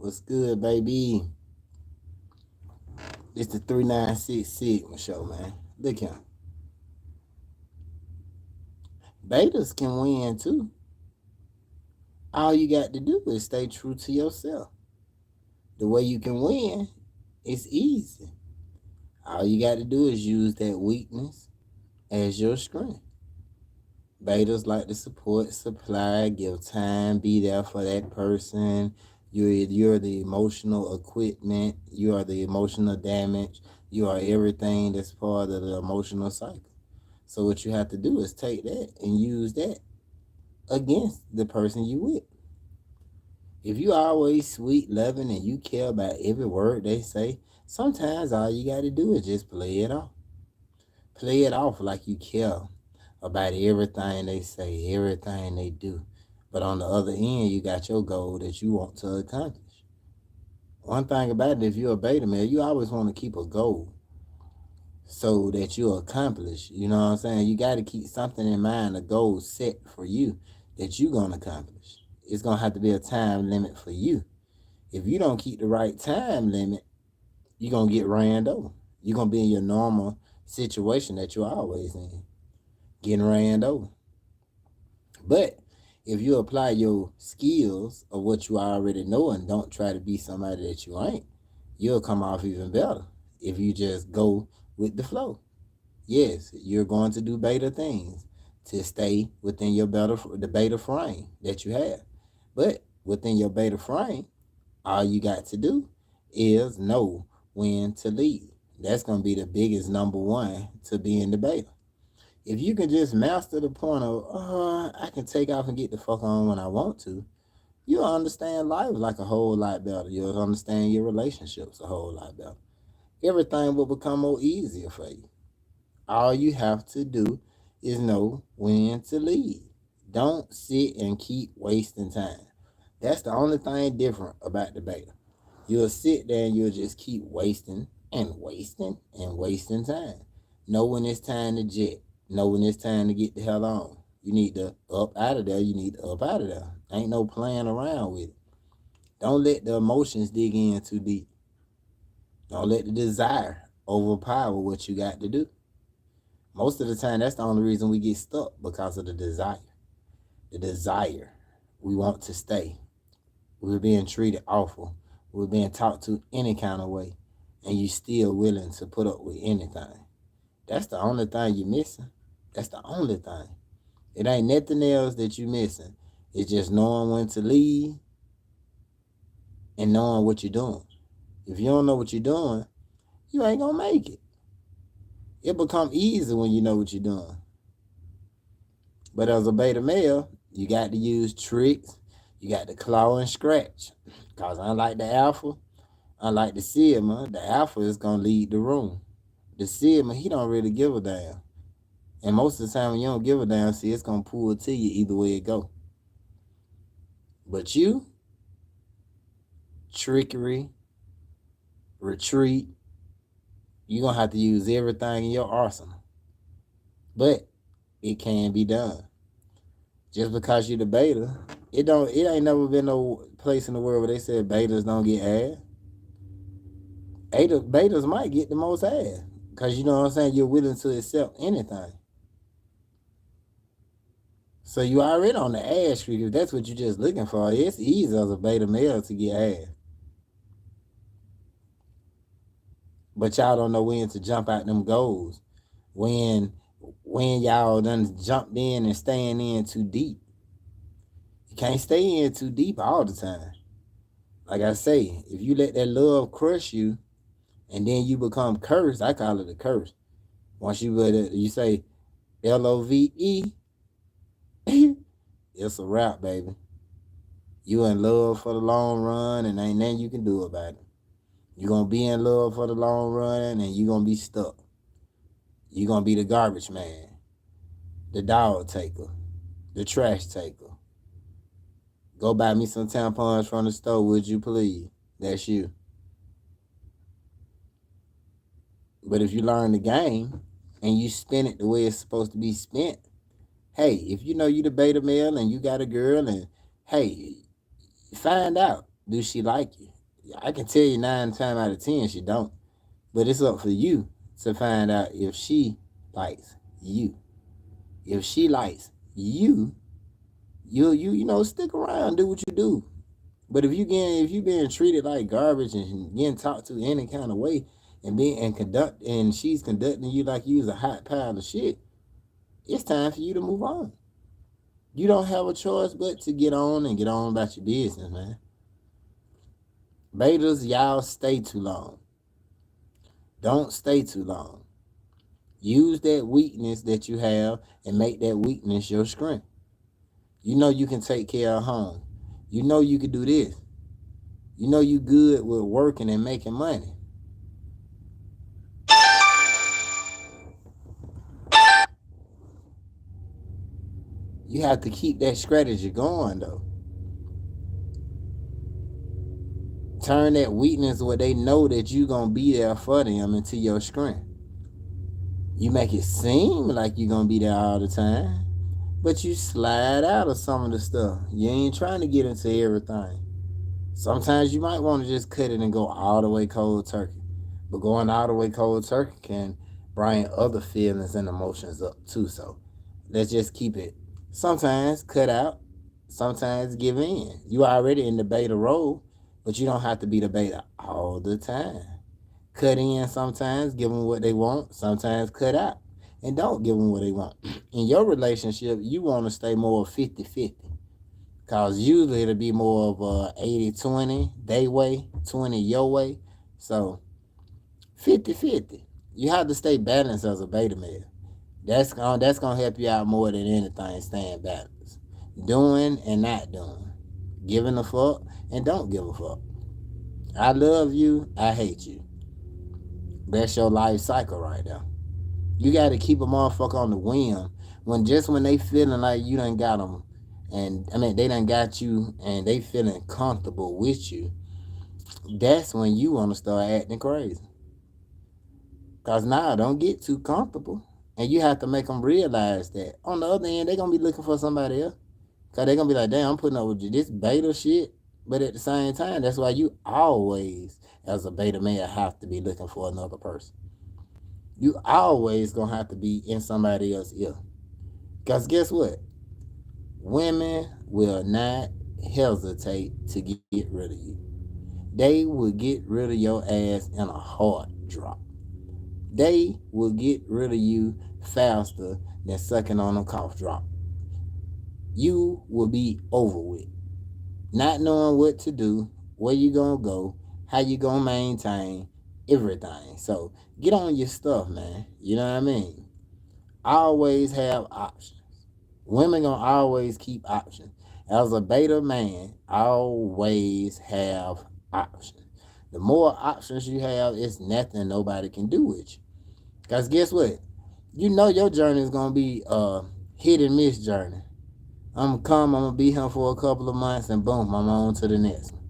What's good, baby? It's the 396 Sigma show, man. Look here. Betas can win too. All you got to do is stay true to yourself. The way you can win is easy. All you got to do is use that weakness as your strength. Betas like to support, supply, give time, be there for that person. You're the emotional equipment. You are the emotional damage. You are everything that's part of the emotional cycle. So what you have to do is take that and use that against the person you with. If you always sweet, loving, and you care about every word they say, sometimes all you got to do is just play it off. Play it off like you care about everything they say, everything they do. But on the other end, you got your goal that you want to accomplish. One thing about it, if you're a beta male, you always want to keep a goal so that you accomplish. You know what I'm saying? You got to keep something in mind, a goal set for you that you're going to accomplish. It's going to have to be a time limit for you. If you don't keep the right time limit, you're going to get ran over. You're going to be in your normal situation that you're always in, getting ran over. But if you apply your skills of what you already know and don't try to be somebody that you ain't, you'll come off even better if you just go with the flow. Yes, you're going to do beta things to stay within the beta frame that you have. But within your beta frame, all you got to do is know when to leave. That's going to be the biggest number one to be in the beta. If you can just master the point of, I can take off and get the fuck on when I want to, you'll understand life like a whole lot better. You'll understand your relationships a whole lot better. Everything will become more easier for you. All you have to do is know when to leave. Don't sit and keep wasting time. That's the only thing different about the beta. You'll sit there and you'll just keep wasting and wasting and wasting time. Know when it's time to jet. Know when it's time to get the hell on. You need to up out of there. You need to up out of there. Ain't no playing around with it. Don't let the emotions dig in too deep. Don't let the desire overpower what you got to do. Most of the time, that's the only reason we get stuck, because of the desire. The desire. We want to stay. We're being treated awful. We're being talked to any kind of way. And you still willing to put up with anything. That's the only thing you're missing. That's the only thing. It ain't nothing else that you're missing. It's just knowing when to leave and knowing what you're doing. If you don't know what you're doing, you ain't going to make it. It become easy when you know what you're doing. But as a beta male, you got to use tricks. You got to claw and scratch. Because unlike the alpha, unlike the sigma, the alpha is going to lead the room. The sigma, he don't really give a damn. And most of the time when you don't give a damn, see, it's going to pull to you either way it go. But you, trickery, retreat, you're going to have to use everything in your arsenal. But it can be done. Just because you're the beta, it ain't never been no place in the world where they said betas don't get ass. Betas might get the most ass. Because you know what I'm saying, you're willing to accept anything. So you already on the ass streak. If that's what you're just looking for, it's easy as a beta male to get ass. But y'all don't know when to jump out them goals. When y'all done jumped in and staying in too deep. You can't stay in too deep all the time. Like I say, if you let that love crush you and then you become cursed, I call it a curse. Once you say LOVE, it's a wrap, baby. You in love for the long run and ain't nothing you can do about it. You're going to be in love for the long run and you're going to be stuck. You're going to be the garbage man, the dog taker, the trash taker. Go buy me some tampons from the store, would you please? That's you. But if you learn the game and you spin it the way it's supposed to be spent, hey, if you know you the beta male and you got a girl and, hey, find out, do she like you? I can tell you 9 times out of 10 she don't. But it's up for you to find out if she likes you. If she likes you, you stick around, do what you do. But if you being treated like garbage and getting talked to any kind of way and she's conducting you like you was a hot pile of shit, it's time for you to move on. You don't have a choice but to get on about your business, man. Betas, y'all stay too long. Don't stay too long. Use that weakness that you have and make that weakness your strength. You know you can take care of home. You know you can do this. You know you good with working and making money. You have to keep that strategy going though. Turn that weakness where they know that you gonna be there for them into your strength. You make it seem like you gonna be there all the time, but you slide out of some of the stuff. You ain't trying to get into everything. Sometimes you might want to just cut it and go all the way cold turkey. But going all the way cold turkey can bring other feelings and emotions up too. So let's just keep it. Sometimes cut out, sometimes give in. You already in the beta role, but you don't have to be the beta all the time. Cut in sometimes, give them what they want, sometimes cut out. And don't give them what they want. In your relationship, you want to stay more 50-50. Because usually it'll be more of a 80-20, they way, 20 your way. So 50-50. You have to stay balanced as a beta male. That's gonna help you out more than anything, staying balanced. Doing and not doing. Giving a fuck and don't give a fuck. I love you, I hate you. That's your life cycle right there. You got to keep a motherfucker on the whim when they feeling like you done got them, and I mean they done got you, and they feeling comfortable with you. That's when you want to start acting crazy. Cause now don't get too comfortable, and you have to make them realize that. On the other end, they gonna be looking for somebody else. Cause they gonna be like, damn, I'm putting up with you this beta shit. But at the same time, that's why you always, as a beta male, have to be looking for another person. You always gonna have to be in somebody else's ear. Cause guess what? Women will not hesitate to get rid of you. They will get rid of your ass in a hard drop. They will get rid of you faster than sucking on a cough drop. You will be over with. Not knowing what to do, where you gonna go, how you gonna maintain everything. So get on your stuff, man. You know what I mean? Always have options. Women gonna always keep options. As a beta man, always have options. The more options you have, it's nothing nobody can do with you. Cause guess what? You know your journey is gonna be a hit and miss journey. I'm gonna be here for a couple of months, and boom, I'm on to the next one.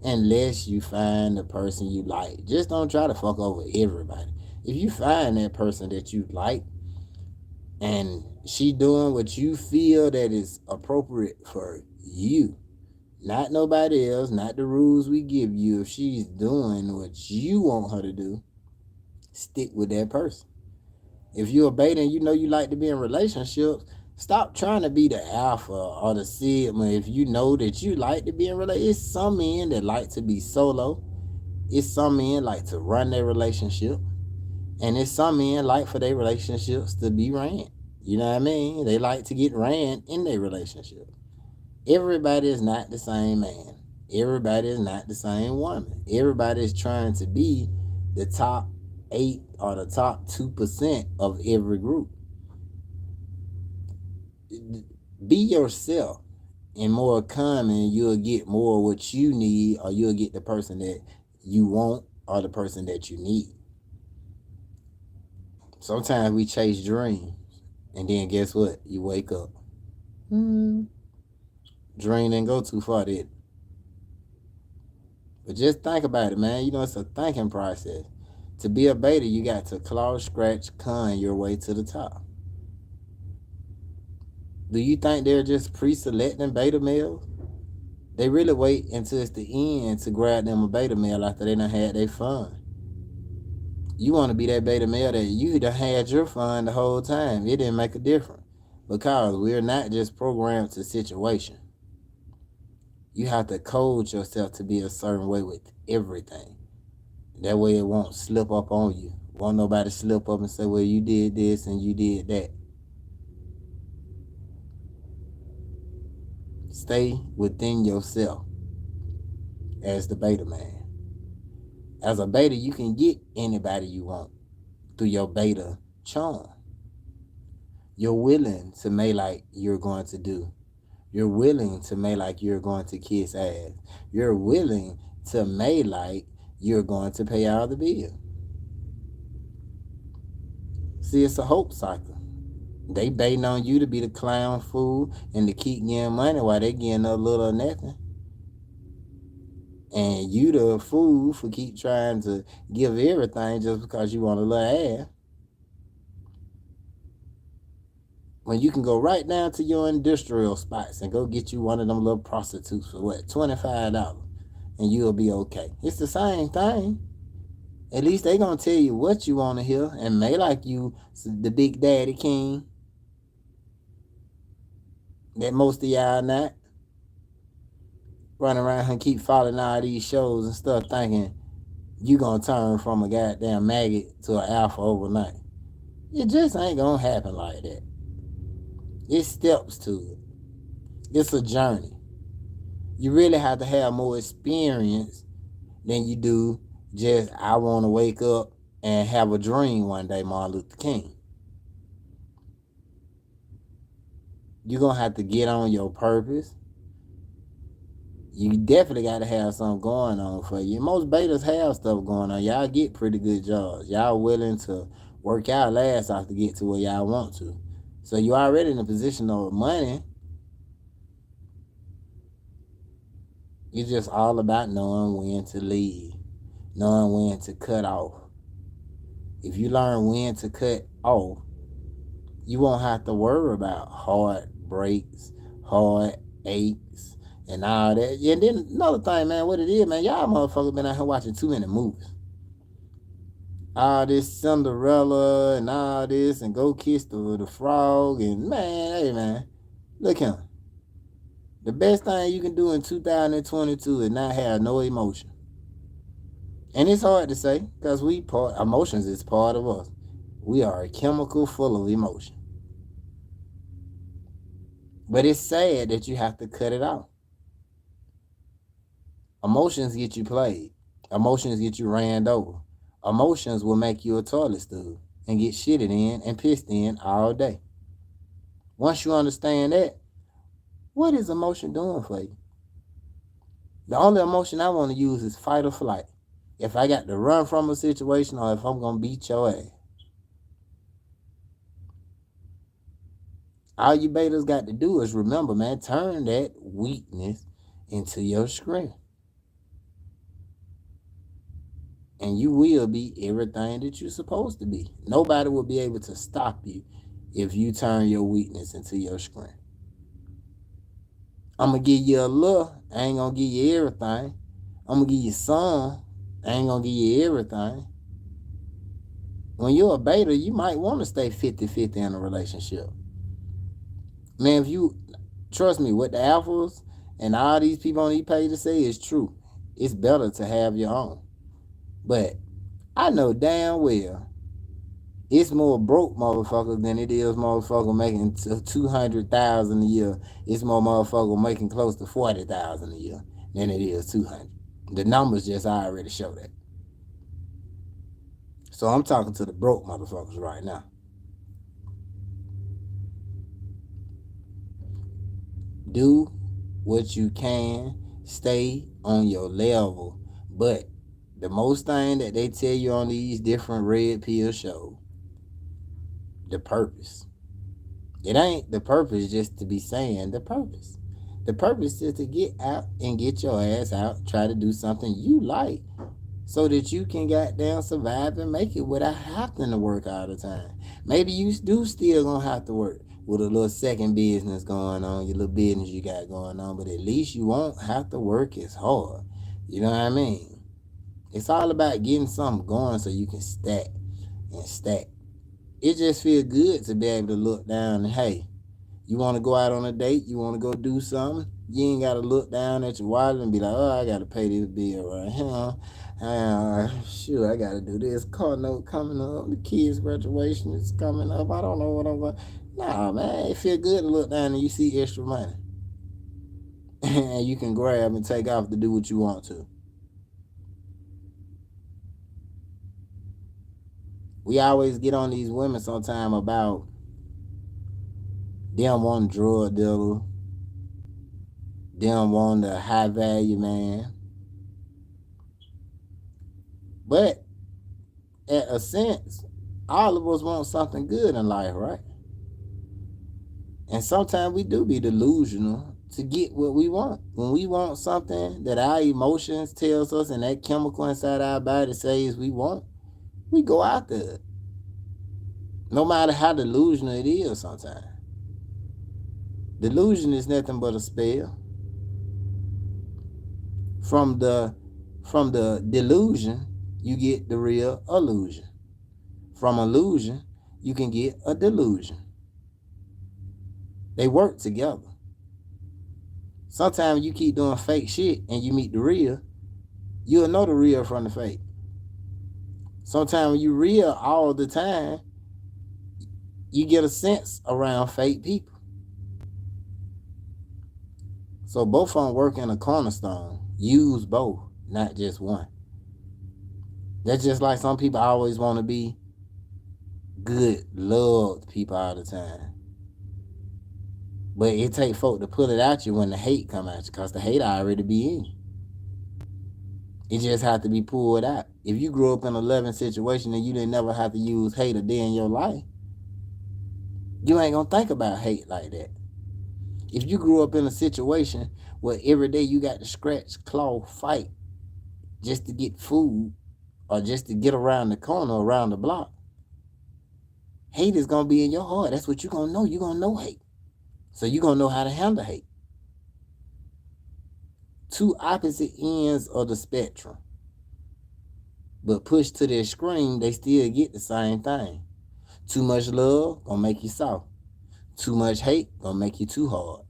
Unless you find the person you like. Just don't try to fuck over everybody. If you find that person that you like, and she doing what you feel that is appropriate for you, not nobody else, not the rules we give you. If she's doing what you want her to do, stick with that person. If you're a beta and you know you like to be in relationships, stop trying to be the alpha or the sigma. If you know that you like to be in relationships, it's some men that like to be solo. It's some men like to run their relationship, and it's some men like for their relationships to be ran. You know what I mean? They like to get ran in their relationship. Everybody is not the same man. Everybody is not the same woman. Everybody is trying to be the top 8 or the top 2% of every group. Be yourself, and more common, you'll get more what you need, or you'll get the person that you want or the person that you need. Sometimes we chase dreams, and then guess what? You wake up. Hmm. Dream didn't go too far, did it? But just think about it, man. You know, it's a thinking process. To be a beta, you got to claw, scratch, con your way to the top. Do you think they're just pre-selecting beta males? They really wait until it's the end to grab them a beta male after they done had their fun. You want to be that beta male that you done had your fun the whole time. It didn't make a difference. Because we're not just programmed to situation. You have to code yourself to be a certain way with everything. That way it won't slip up on you. Won't nobody slip up and say, well, you did this and you did that. Stay within yourself as the beta man. As a beta, you can get anybody you want through your beta charm. You're willing to make like you're going to do. You're willing to make like you're going to kiss ass. You're willing to make like you're going to pay all the bill. See, it's a hope cycle. They baiting on you to be the clown fool and to keep getting money while they getting a little or nothing. And you the fool for keep trying to give everything just because you want a little ass. When you can go right down to your industrial spots and go get you one of them little prostitutes for what, $25, and you'll be okay. It's the same thing. At least they gonna tell you what you want to hear and may like you the big daddy king that most of y'all not. Running around and keep following all these shows and stuff thinking you gonna turn from a goddamn maggot to an alpha overnight. It just ain't gonna happen like that. It's steps to it. It's a journey. You really have to have more experience than you do just, I want to wake up and have a dream one day, Martin Luther King. You're going to have to get on your purpose. You definitely got to have something going on for you. Most betas have stuff going on. Y'all get pretty good jobs. Y'all willing to work y'all ass off to get to where y'all want to. So you already in a position of money. It's just all about knowing when to leave, knowing when to cut off. If you learn when to cut off, you won't have to worry about heartbreaks, heartaches, and all that. Yeah, and then another thing, man, what it is, man, y'all motherfuckers been out here watching too many movies. All this Cinderella and all this, and Go Kiss the Frog, and man, hey, man, look here. The best thing you can do in 2022 is not have no emotion. And it's hard to say, because emotions is part of us. We are a chemical full of emotion. But it's sad that you have to cut it out. Emotions get you played. Emotions get you ran over. Emotions will make you a toilet stool and get shitted in and pissed in all day. Once you understand that, what is emotion doing for you? The only emotion I want to use is fight or flight. If I got to run from a situation or if I'm going to beat your ass. All you betas got to do is remember, man, turn that weakness into your strength. And you will be everything that you're supposed to be. Nobody will be able to stop you if you turn your weakness into your strength. I'm going to give you a little. I ain't going to give you everything. I'm going to give you some. I ain't going to give you everything. When you're a beta, you might want to stay 50-50 in a relationship. Man, if you, trust me, what the alphas and all these people on these pages say is true. It's better to have your own. But I know damn well it's more broke motherfuckers than it is motherfucker making $200,000 a year. It's more motherfucker making close to $40,000 a year than it is 200. The numbers just already show that. So I'm talking to the broke motherfuckers right now. Do what you can. Stay on your level. But the most thing that they tell you on these different red pill shows, the purpose. It ain't the purpose just to be saying the purpose. The purpose is to get out and get your ass out, try to do something you like so that you can goddamn survive and make it without having to work all the time. Maybe you do still gonna have to work, with a little second business going on, your little business you got going on, but at least you won't have to work as hard. You know what I mean? It's all about getting something going so you can stack and stack. It just feels good to be able to look down and, hey, you want to go out on a date, you want to go do something, you ain't got to look down at your wallet and be like, oh, I got to pay this bill right here. Shoot, I got to do this. Car note coming up, the kids' graduation is coming up. I don't know what I'm going to. Nah, man, it feel good to look down and you see extra money. And you can grab and take off to do what you want to. We always get on these women sometime about them wanting drug dealer, them wanting a high value man. But at a sense, all of us want something good in life, right? And sometimes we do be delusional to get what we want. When we want something that our emotions tells us and that chemical inside our body says we want, we go after it. No matter how delusional it is sometimes. Delusion is nothing but a spell. From the delusion, you get the real illusion. From illusion, you can get a delusion. They work together. Sometimes you keep doing fake shit and you meet the real, you'll know the real from the fake. Sometimes when you real all the time, you get a sense around fake people. So both of them work in a cornerstone. Use both, not just one. That's just like some people always want to be good, loved people all the time. But it take folk to pull it out you when the hate come at you, because the hate already be in you. It just have to be pulled out. If you grew up in a loving situation and you didn't never have to use hate a day in your life, you ain't gonna think about hate like that. If you grew up in a situation where every day you got to scratch, claw, fight just to get food or just to get around the corner, around the block, hate is gonna be in your heart. That's what you're gonna know. You're gonna know hate. So you're gonna know how to handle hate. Two opposite ends of the spectrum. But pushed to their extreme, they still get the same thing. Too much love gonna make you soft. Too much hate gonna make you too hard.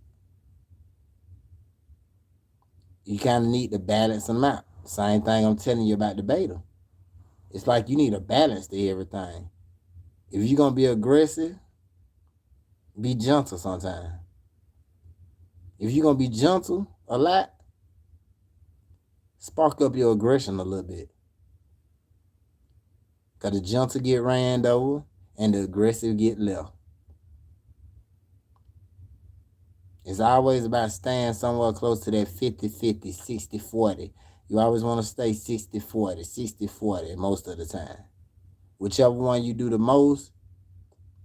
You kind of need to balance them out. Same thing I'm telling you about the beta. It's like you need a balance to everything. If you're gonna be aggressive, be gentle sometimes. If you're gonna be gentle a lot, spark up your aggression a little bit. Cause the gentle get ran over and the aggressive get left. It's always about staying somewhere close to that 50-50, 60-40. You always want to stay 60-40, 60-40 most of the time. Whichever one you do the most,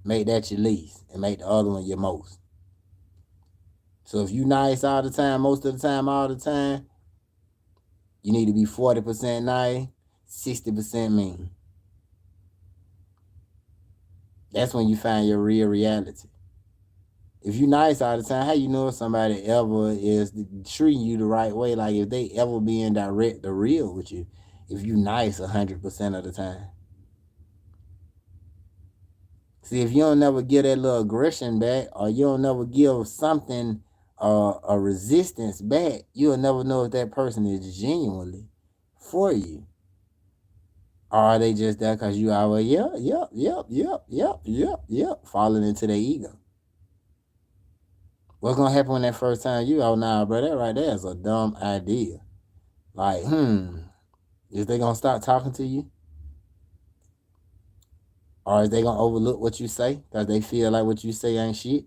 make that your least and make the other one your most. So if you nice all the time, most of the time, all the time, you need to be 40% nice, 60% mean. That's when you find your real reality. If you nice all the time, how you know if somebody ever is treating you the right way? Like if they ever being direct or real with you, if you nice 100% of the time. See, if you don't never give that little aggression back, or you don't never give something a resistance back, you'll never know if that person is genuinely for you. Or are they just there because you always, falling into their ego? What's gonna happen when that first time you, oh nah, bro, that right there is a dumb idea. Like, is they gonna start talking to you? Or is they gonna overlook what you say because they feel like what you say ain't shit?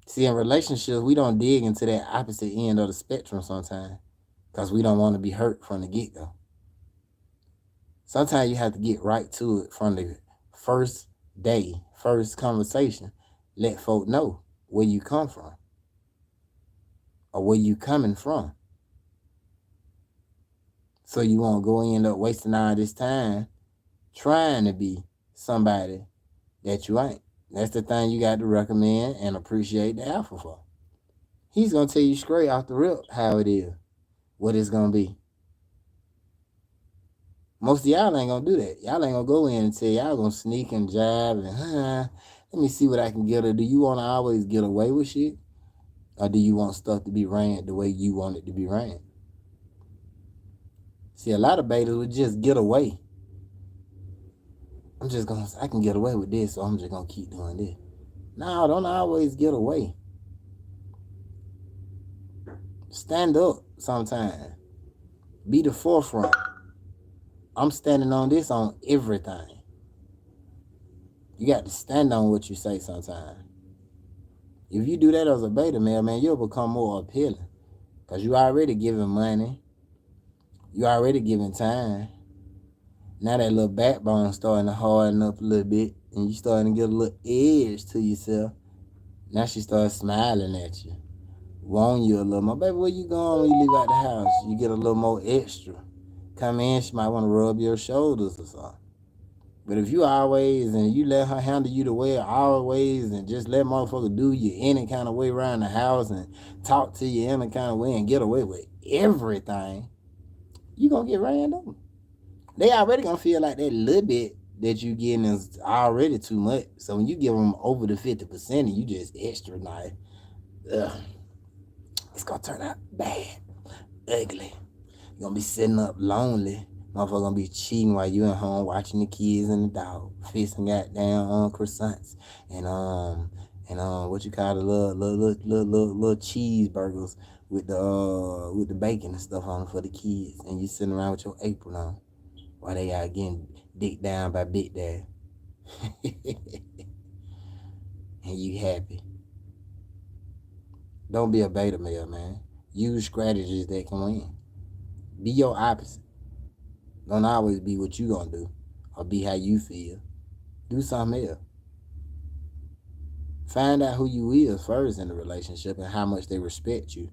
See, in relationships, we don't dig into that opposite end of the spectrum sometimes because we don't want to be hurt from the get-go. Sometimes you have to get right to it from the first day, first conversation. Let folk know where you come from or where you coming from. So you won't go end up wasting all this time trying to be somebody that you ain't. That's the thing you got to recommend and appreciate the alpha for. He's gonna tell you straight off the rip how it is, what it's gonna be. Most of y'all ain't gonna do that. Y'all ain't gonna go in and tell y'all gonna sneak and jive and let me see what I can get her. Do you wanna always get away with shit? Or do you want stuff to be ran the way you want it to be ran? See, a lot of betas would just get away. I can get away with this, so I'm just gonna keep doing this. No, don't always get away. Stand up sometimes. Be the forefront. I'm standing on this on everything. You got to stand on what you say sometimes. If you do that as a beta male, man, you'll become more appealing. Because you already giving money. You already giving time. Now that little backbone starting to harden up a little bit. And you starting to get a little edge to yourself. Now she starts smiling at you. Want you a little more. Baby, where you going when you leave out the house? You get a little more extra. Come in, she might want to rub your shoulders or something. But if you always and you let her handle you the way always and just let motherfucker do you any kind of way around the house and talk to you any kind of way and get away with everything, you gonna get ran over. They already gonna feel like that little bit that you getting is already too much. So when you give them over the 50% and you just extra nice, it's gonna turn out bad, ugly. You're gonna be sitting up lonely. Motherfucker gonna be cheating while you at home watching the kids and the dog, fixing goddamn croissants and what you call the little cheeseburgers with the bacon and stuff on them for the kids, and you sitting around with your apron on while they out getting dicked down by Big Dad, and you happy. Don't be a beta male, man. Use strategies that can win. Be your opposite. Don't always be what you gonna do or be how you feel. Do something else. Find out who you is first in the relationship and how much they respect you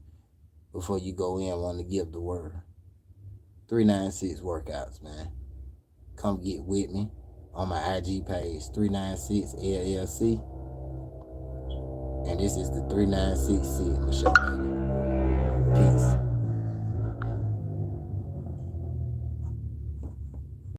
before you go in wanting to give the word. 396 workouts, man. Come get with me on my IG page, 396LLC. And this is the 396 Sigma Show, baby. Peace.